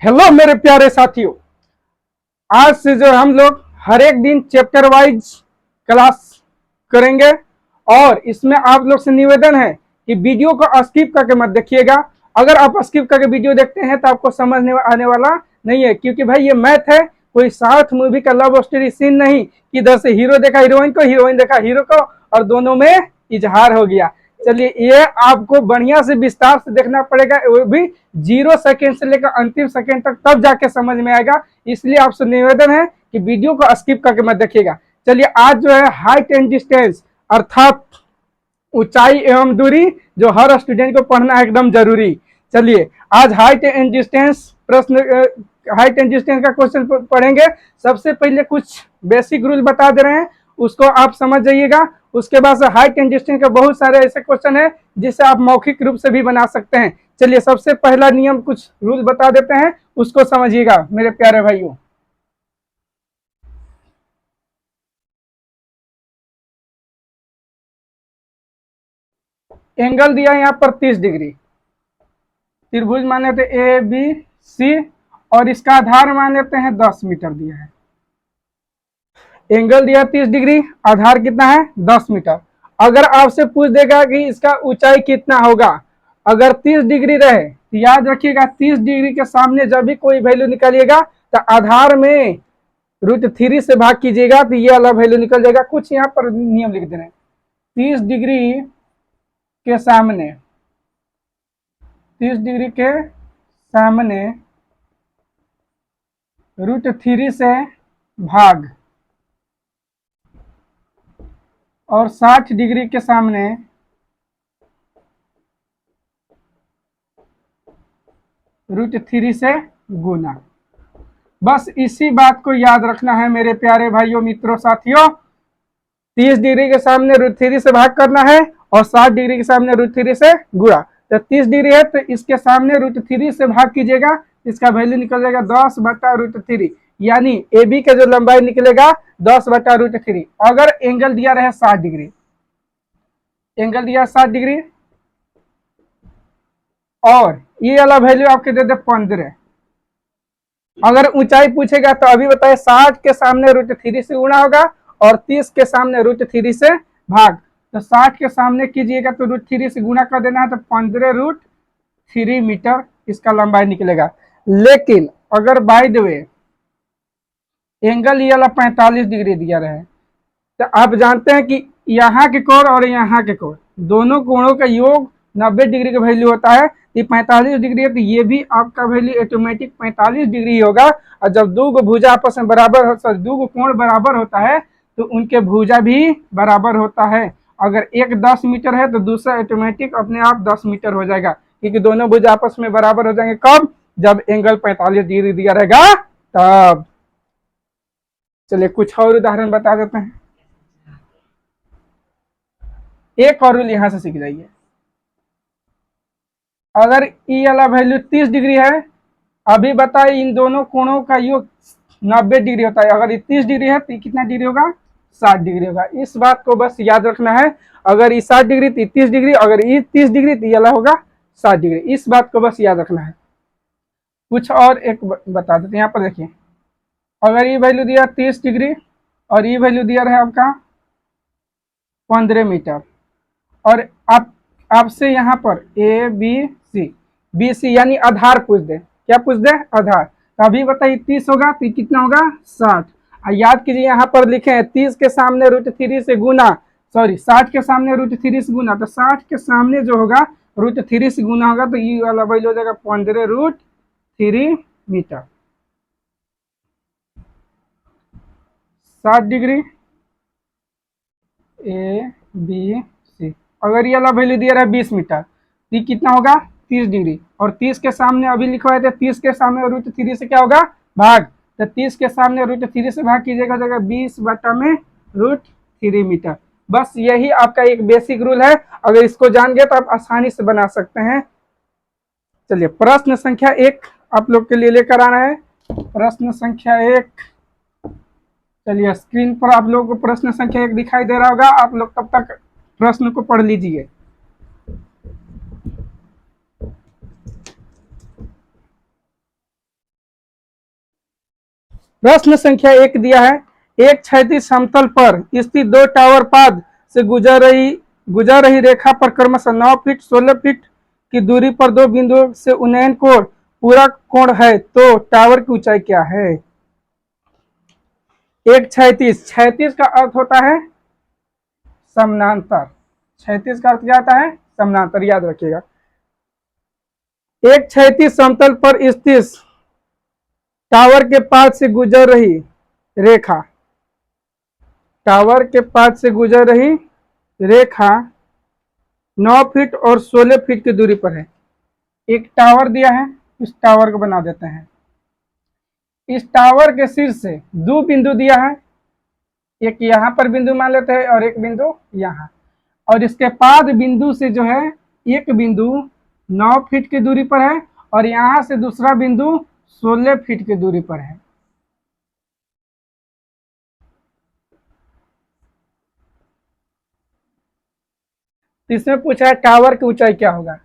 Hello मेरे प्यारे साथियों, आज से जो हम लोग हर एक दिन चैप्टर वाइज क्लास करेंगे और इसमें आप लोग से निवेदन है कि वीडियो को स्किप करके मत देखिएगा। अगर आप स्किप करके वीडियो देखते हैं तो आपको समझ आने वाला नहीं है, क्योंकि भाई ये मैथ है, कोई साउथ मूवी का लव स्टोरी सीन नहीं कि इधर से हीरो देखा हीरोइन को, हीरोइन देखा हीरो को और दोनों में इजहार हो गया। चलिए, ये आपको बढ़िया से विस्तार से देखना पड़ेगा, वो भी 0 सेकेंड से लेकर अंतिम सेकेंड तक, तब जाके समझ में आएगा। इसलिए आपसे निवेदन है कि वीडियो को स्किप करके मत देखिएगा। चलिए, आज जो है हाइट एंड डिस्टेंस अर्थात ऊंचाई एवं दूरी, जो हर स्टूडेंट को पढ़ना है एकदम जरूरी। चलिए, आज height and distance height and distance का क्वेश्चन पढ़ेंगे। सबसे पहले कुछ बेसिक रूल बता दे रहे हैं, उसको आप समझ जाइएगा। उसके बाद से हाइट एंड डिस्टेंस के बहुत सारे ऐसे क्वेश्चन है जिसे आप मौखिक रूप से भी बना सकते हैं। चलिए, सबसे पहला नियम कुछ रूल बता देते हैं, उसको समझिएगा मेरे प्यारे भाइयों। एंगल दिया यहाँ पर 30 डिग्री, त्रिभुज मान लेते ए बी सी और इसका आधार मान लेते हैं 10 मीटर दिया है। एंगल दिया 30 डिग्री, आधार कितना है 10 मीटर। अगर आपसे पूछ देगा कि इसका ऊंचाई कितना होगा, अगर 30 डिग्री रहे तो याद रखिएगा 30 डिग्री के सामने जब भी कोई वैल्यू निकालिएगा तो आधार में √3 से भाग कीजिएगा तो ये वाला वैल्यू निकल जाएगा। कुछ यहाँ पर नियम लिख दे रहे हैं। 30 डिग्री के सामने, 30 डिग्री के सामने √3 से भाग और 60 डिग्री के सामने √3 से गुना। बस इसी बात को याद रखना है मेरे प्यारे भाइयों, मित्रों, साथियों। 30 डिग्री के सामने √3 से भाग करना है और 60 डिग्री के सामने √3 से गुणा। तो 30 डिग्री है तो इसके सामने √3 से भाग कीजिएगा, इसका वैल्यू निकल जाएगा 10/√3, यानी ए बी का जो लंबाई निकलेगा 10/√3। अगर एंगल दिया रहे 60 डिग्री, एंगल दिया 60 डिग्री और ये वाला वैल्यू आपके दे दे 15। अगर ऊंचाई पूछेगा तो अभी बताए 60 के सामने √3 से गुणा होगा और 30 के सामने √3 से भाग। तो 60 के सामने कीजिएगा तो √3 से गुणा कर देना है तो 15√3 मीटर इसका लंबाई निकलेगा। लेकिन अगर बाय द वे एंगल ये वाला 45 डिग्री दिया रहे तो आप जानते हैं कि यहाँ के कोण और यहाँ के कोण, दोनों कोणों का योग 90 डिग्री का वैल्यू होता है। ये 45 डिग्री है तो ये भी आपका वैल्यू ऑटोमेटिक 45 डिग्री होगा। और जब दो भुजा आपस में बराबर होता है, दो कोण बराबर होता है तो उनके भुजा भी बराबर होता है। अगर एक 10 मीटर है तो दूसरा ऑटोमेटिक अपने आप 10 मीटर हो जाएगा, क्योंकि दोनों भुजा आपस में बराबर हो जाएंगे। कब? जब एंगल 45 डिग्री दिया रहेगा तब। चलिए, कुछ और उदाहरण बता देते हैं। एक और रूल यहां से सीख जाइए। अगर ई वाला वैल्यू 30 डिग्री है, अभी बताइए इन दोनों कोणों का योग 90 डिग्री होता है। अगर ये 30 डिग्री है तो कितना डिग्री होगा? 60 डिग्री होगा। इस बात को बस याद रखना है। अगर ये 60 डिग्री तो 30 डिग्री, अगर ये 30 डिग्री तो ये वाला होगा 60 डिग्री। इस बात को बस याद रखना है। कुछ और एक बता देते हैं। यहाँ पर देखिए, अगर ये वैल्यू दिया 30 डिग्री और ये वैल्यू दिया रहा आपका 15 मीटर और आपसे यहाँ पर ए बी सी यानी आधार पूछ दे, क्या पूछ दे? आधार। तो अभी बताइए 30 होगा तो कितना होगा? 60। याद कीजिए यहाँ पर लिखे हैं 30 के सामने √3 से गुना, सॉरी 60 के सामने √3 से गुना, तो 60 के सामने जो होगा √3 से गुना होगा तो ये वाला वैल्यू हो जाएगा 15√3 metre. 60 degree A B C. अगर ये वाला वैल्यू दिया रहा 20 मीटर तो कितना होगा? 30 डिग्री। और 30 के सामने अभी लिखवाए थे 30 के सामने √3 से क्या होगा? भाग। तो 30 के सामने √3 से भाग कीजिएगा जगह 20/√3 मीटर। बस यही आपका एक बेसिक रूल है। अगर इसको जान गए तो आप आसानी से बना सकते हैं। चलिए, प्रश्न संख्या 1 आप लोग के लिए लेकर आना है। प्रश्न संख्या 1, चलिए स्क्रीन पर आप लोगों को प्रश्न संख्या 1 दिखाई दे रहा होगा। आप लोग तब तक प्रश्न को पढ़ लीजिए। प्रश्न संख्या 1 दिया है, एक क्षैतिज समतल पर स्थित दो टावर पाद से गुजर रही रेखा पर क्रमशः 9 फीट 16 फीट की दूरी पर दो बिंदुओं से उन्नयन कोण पूरा कोण है, तो टावर की ऊंचाई क्या है? एक क्षैतिज, क्षैतिज का अर्थ होता है समानांतर, क्षैतिज का अर्थ क्या आता है? समानांतर, याद रखिएगा। एक क्षैतिज समतल पर स्थित टावर के पास से गुजर रही रेखा, टावर के पास से गुजर रही रेखा 9 फीट और 16 फीट की दूरी पर है। एक टावर दिया है, इस टावर को बना देते हैं। इस टावर के शीर्ष से दो बिंदु दिया है, एक यहां पर बिंदु मान लेते हैं और एक बिंदु यहां, और इसके पाद बिंदु से जो है एक बिंदु 9 फीट की दूरी पर है और यहां से दूसरा बिंदु 16 फीट की दूरी पर है। इसमें पूछा है टावर की ऊंचाई क्या होगा।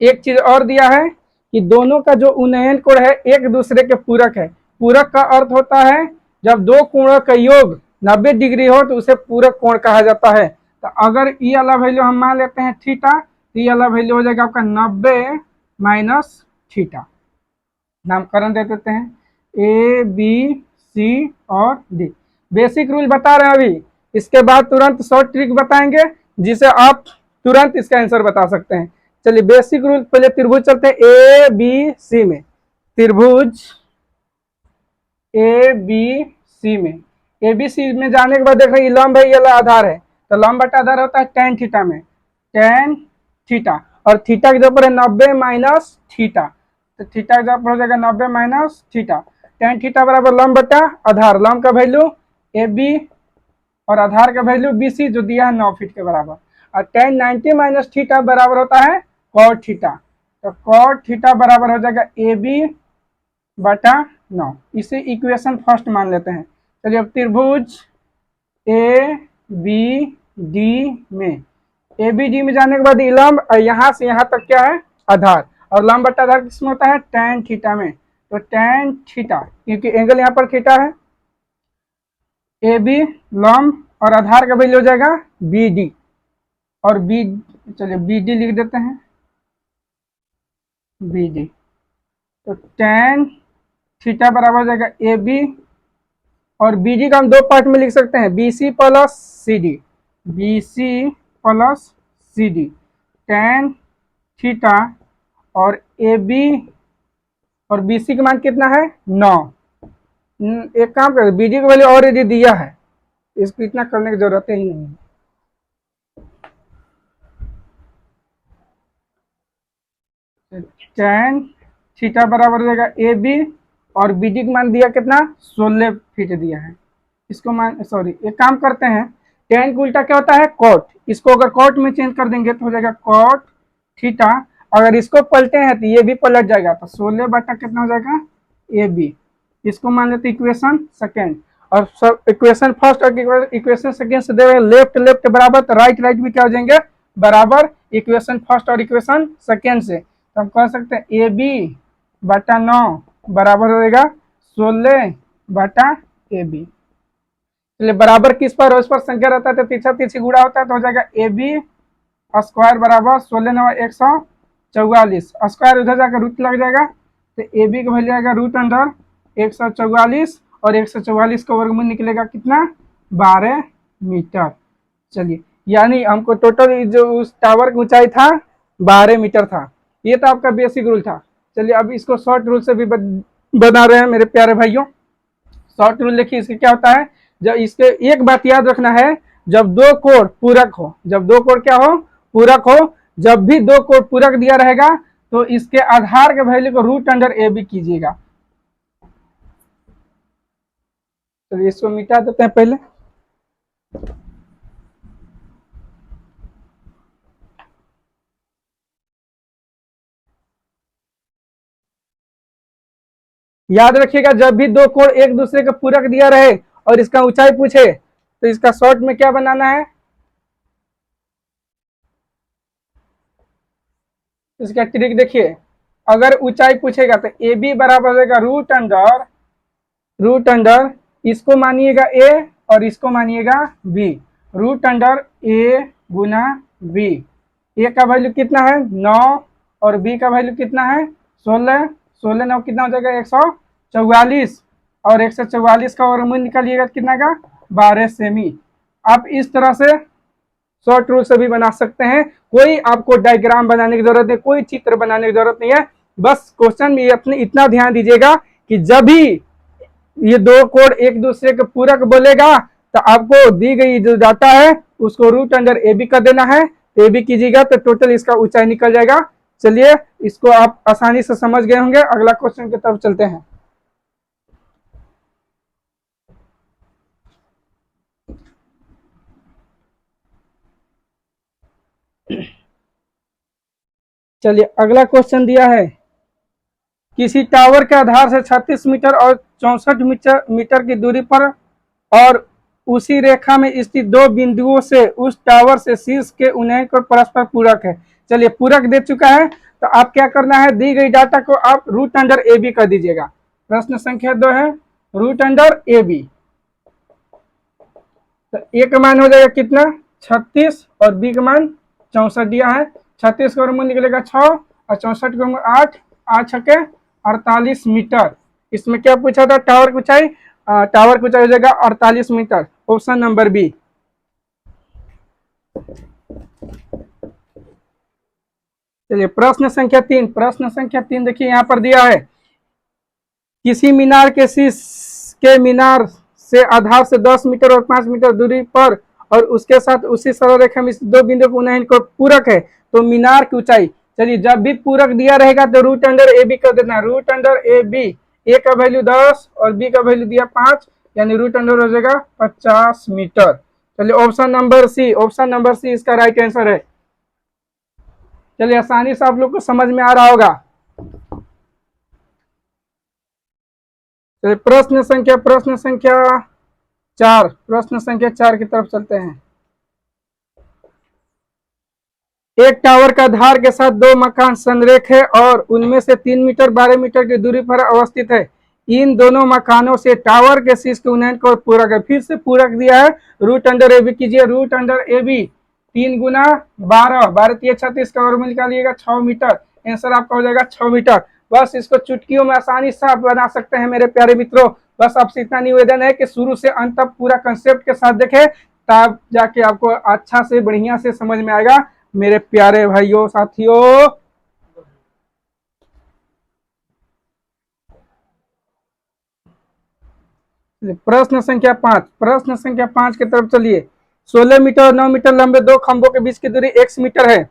एक चीज और दिया है कि दोनों का जो उन्नयन कोण है एक दूसरे के पूरक है। पूरक का अर्थ होता है जब दो कोणों का योग 90 डिग्री हो तो उसे पूरक कोण कहा जाता है। तो अगर ये वाला वैल्यू हम मान लेते हैं थीटा, तो ये वाला वैल्यू हो जाएगा आपका 90 माइनस थीटा। नामकरण दे देते हैं ए बी सी और डी। बेसिक रूल बता रहे हैं अभी, इसके बाद तुरंत शॉर्ट ट्रिक बताएंगे जिसे आप तुरंत इसका आंसर बता सकते हैं। चलिए बेसिक रूल, पहले त्रिभुज चलते हैं ए बी सी में। त्रिभुज ए बी सी में, ए बी सी में जाने के बाद देख रहे हैं लंब है, ये आधार है, तो लंब बटा आधार होता है टेन थीटा में, टेन थीटा, और थीटा के ऊपर है 90 माइनस थीटा, तो थीटा के ऊपर हो जाएगा 90 माइनस थीटा। टेन थीटा बराबर लंब बटा आधार, लंब का वैल्यू ए बी और आधार का वैल्यू बी सी जो दिया है 9 फीट के बराबर, और टेन 90 माइनस थीटा बराबर होता है कॉट थीटा, तो कॉट थीटा बराबर हो जाएगा ए बी बटा 9। इसे इक्वेशन फर्स्ट मान लेते हैं। चलिए अब त्रिभुज ए बी डी में, ए बी डी में जाने के बाद लंब और यहाँ से यहाँ तक क्या है आधार, और लंब बटा आधार किसमें होता है टेन थीटा में, तो टेन थीटा क्योंकि एंगल यहाँ पर थीटा है, ए बी लंब और आधार का वैल्यू हो जाएगा बी डी, और बी, चलिए बी डी लिख देते हैं बी डी, तो टेन थीटा बराबर हो जाएगा ए बी, और बी डी का हम दो पार्ट में लिख सकते हैं B C plus C D, B C plus C D, tan theta और ए बी और बी सी का मान कितना है 9। एक काम कर, बी डी का वैल्यू ऑलरेडी दिया है, इसको इतना करने की जरूरत ही नहीं है। टेन थीटा बराबर हो जाएगा ए बी और बी डी का मान दिया कितना 16 फीट दिया है, इसको मान सॉरी एक काम करते हैं, टेन का उल्टा क्या होता है कॉट, इसको अगर कॉट में चेंज कर देंगे तो हो जाएगा कॉट थीटा, अगर इसको पलटे हैं तो ये भी पलट जाएगा, तो 16 बटा कितना हो जाएगा ए बी, इसको मान लेते इक्वेशन सेकेंड, और सब इक्वेशन फर्स्ट और इक्वेशन सेकेंड से दे रहे लेफ्ट लेफ्ट बराबर, तो राइट राइट भी क्या हो जाएंगे बराबर इक्वेशन फर्स्ट और इक्वेशन सेकेंड से, तो हम कह सकते हैं ए बी बटा 9 बराबर हो जाएगा 16 बटा ए बी। चलिए बराबर किस पर हो, इस पर संख्या रहता है तो तीसरा तीसरी गुणा होता है, तो हो जाएगा ए बी स्क्वायर बराबर 16 9 144, स्क्वायर उधर जाकर रूट लग जाएगा, तो ए बी का वैल्यू आएगा रूट अंडर 144, और 144 का वर्गमूल निकलेगा कितना 12 मीटर। चलिए यानी हमको टोटल जो उस टावर की ऊंचाई था 12 मीटर था, ये तो आपका बेसिक रूल था। चलिए अब इसको शॉर्ट रूल से भी बना रहे हैं मेरे प्यारे भाइयों। शॉर्ट रूल देखिए इसके क्या होता है, जब इसके एक बात याद रखना है, जब दो कोण पूरक हो, जब दो कोण क्या हो पूरक हो, जब भी दो कोण पूरक दिया रहेगा तो इसके आधार के वैल्यू को रूट अंडर ए बी कीजिएगा। तो इसको मिटा देते हैं पहले, याद रखिएगा जब भी दो कोण एक दूसरे के पूरक दिया रहे और इसका ऊंचाई पूछे तो इसका शॉर्ट में क्या बनाना है, इसका ट्रिक देखिए, अगर ऊंचाई पूछेगा तो ए बी बराबर हो जाएगा रूट अंडर इसको मानिएगा ए और इसको मानिएगा बी, रूट अंडर ए गुना बी। ए का वैल्यू कितना है 9 और बी का वैल्यू कितना है 16, 16 9 कितना हो जाएगा 144 और 144 का वर्गमूल निकालिएगा कितना का 12 सेमी। आप इस तरह से शॉर्ट रूल से भी बना सकते हैं, कोई आपको डायग्राम बनाने की जरूरत नहीं, कोई चित्र बनाने की जरूरत नहीं है। बस क्वेश्चन में अपने इतना ध्यान दीजिएगा कि जब भी ये दो कोड एक दूसरे के पूरक बोलेगा तो आपको दी गई जो डाटा है उसको रूट अंडर ए बी कर देना है, तो ए बी कीजिएगा तो टोटल इसका ऊंचाई निकल जाएगा। चलिए इसको आप आसानी से समझ गए होंगे, अगला क्वेश्चन की तरफ चलते हैं। चलिए अगला क्वेश्चन दिया है, किसी टावर के आधार से 36 मीटर और 64 मीटर की दूरी पर और उसी रेखा में स्थित दो बिंदुओं से उस टावर से शीर्ष के उन्नयन को परस्पर पूरक है। चलिए पूरक दे चुका है तो आप क्या करना है, दी गई डाटा को आप रूट अंडर ए बी कर दीजिएगा। प्रश्न संख्या 2 है रूट अंडर ए बी, तो ए का मान हो जाएगा कितना 36 और बी का मान 64 दिया है। 36 का वर्गमूल निकलेगा 6 और 64 का वर्गमूल 8, 8 छके 48 मीटर। इसमें क्या पूछा था, टावर की ऊंचाई, टावर की ऊंचाई हो जाएगा 48 मीटर, ऑप्शन नंबर बी। चलिए प्रश्न संख्या 3, प्रश्न संख्या 3 देखिए यहाँ पर दिया है, किसी मीनार के शीर्ष के मीनार से आधार से 10 मीटर और 5 मीटर दूरी पर और उसके साथ उसी सरल रेखा में दो बिंदु को उन्नयन को पूरक है तो मीनार की ऊंचाई। चलिए जब भी पूरक दिया रहेगा तो रूट अंडर ए बी कर देना, रूट अंडर ए बी, ए का वैल्यू 10 और बी का वैल्यू दिया 5 यानी रूट अंडर हो जाएगा 50 मीटर। चलिए option number C, option number C इसका राइट आंसर है। चलिए आसानी से आप लोग को समझ में आ रहा होगा। प्रश्न संख्या 4, प्रश्न संख्या 4 की तरफ चलते हैं। एक टावर का आधार के साथ दो मकान संरेख है और उनमें से 3 मीटर 12 मीटर की दूरी पर अवस्थित है। इन दोनों मकानों से टावर के शीर्ष के उन्नयन को पूरक है। फिर से पूरक दिया है, रूट अंडर ए बी कीजिए, रूट अंडर ए बी 3 गुना 12, 12 36 का वर्गमूल निकालिएगा 6 मीटर, आंसर आपका हो जाएगा 6 मीटर। बस इसको चुटकियों में आसानी से आप बना सकते हैं मेरे प्यारे मित्रों। बस आपसे इतना निवेदन है कि शुरू से अंत तक पूरा कंसेप्ट के साथ देखें, तब जाके आपको अच्छा से बढ़िया से समझ में आएगा मेरे प्यारे भाइयों साथियों। प्रश्न संख्या 5, प्रश्न संख्या 5 की तरफ चलिए। 16 मीटर और 9 मीटर लंबे दो खंभों के बीच की दूरी x मीटर है।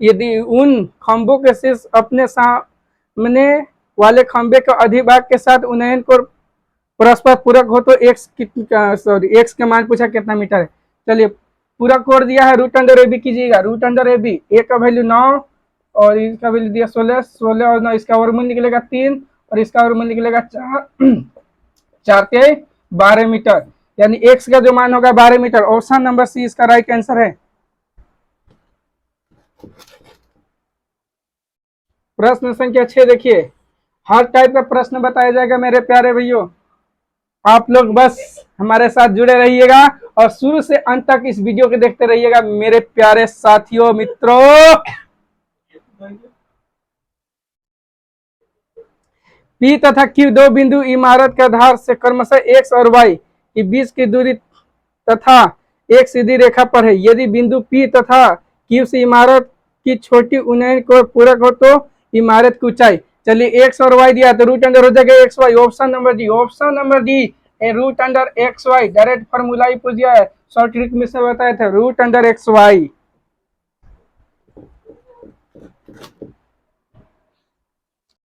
यदि उन खंभों के शीर्ष अपने सामने वाले खंभे के अधिभाग के साथ उन्नयन को परस्पर पूरक हो तो x का मान पूछा कितना मीटर है। चलिए पूरा कोड दिया है, रूट अंडर ए बी कीजिएगा, रूट अंडर ए बी, ए का वैल्यू 9 और इसका वैल्यू दिया 16, 16 और 9 इसका वर्गमूल निकलेगा 3 और इसका वर्गमूल निकलेगा 4, 4 के 12 मीटर यानी x का जो मान होगा 12 मीटर। ऑप्शन नंबर सी इसका राइट आंसर है। प्रश्न संख्या 6 देखिए, हर टाइप का प्रश्न बताया जाएगा मेरे प्यारे भैयों, आप लोग बस हमारे साथ जुड़े रहिएगा और शुरू से अंत तक इस वीडियो को देखते रहिएगा मेरे प्यारे साथियों मित्रों। P तथा Q दो बिंदु इमारत के आधार से क्रमशः x और y के बीच की दूरी तथा एक सीधी रेखा पर है। यदि बिंदु P तथा Q से इमारत की छोटी उन्नयन को पूरक हो तो इमारत की ऊंचाई। चलिए x और y दिया तो रूट अंडर हो जाएगा X Y, option number D, option number D root under X Y, direct formula ही पूछ दिया है, शॉर्ट ट्रिक में से बताया था रूट अंडर एक्स वाई।